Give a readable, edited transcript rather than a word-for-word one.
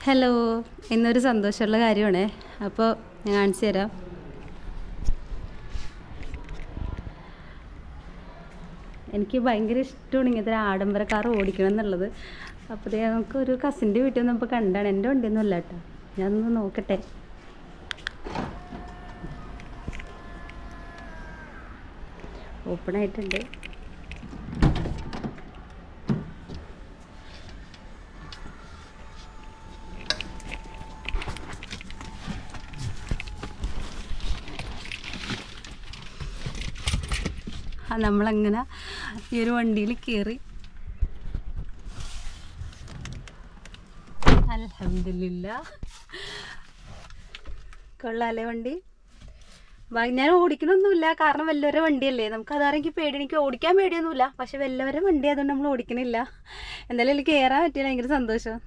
Hello, ഇന്നൊരു സന്തോഷമുള്ള കാര്യമാണേ. അപ്പോൾ ഞാൻ കാണിച്ചു തരാം. എനിക്ക് ഭയങ്കര ഇഷ്ടമാണ് ഇങ്ങനത്തെ ഒരു ആഡംബര കാർ ഓടിക്കണം എന്നുള്ളത്. അപ്പോൾ നമുക്കൊരു കസിൻ്റെ വീട്ടിൽ നിന്ന് ഇപ്പോൾ കണ്ടാണ്. എൻ്റെ വണ്ടിയൊന്നും അല്ല കേട്ടോ. ഞാനൊന്ന് നോക്കട്ടെ. ഓപ്പണായിട്ടുണ്ട്. നമ്മളങ്ങനെ ഈ ഒരു വണ്ടിയിൽ കയറി. അൽഹംദുലില്ലാ, കൊള്ളാലേ വണ്ടി. ഞാൻ ഓടിക്കണമൊന്നുമില്ല, കാരണം വല്ലവരുടെ വണ്ടിയല്ലേ. നമുക്ക് അതാരെങ്കിൽ പേടി. എനിക്ക് ഓടിക്കാൻ പേടിയൊന്നുമില്ല, പക്ഷെ വല്ലവരുടെ വണ്ടി ആയതുകൊണ്ട് നമ്മൾ ഓടിക്കണില്ല. എന്തായാലും അതിൽ കയറാൻ പറ്റിയില്ല. ഭയങ്കര സന്തോഷം.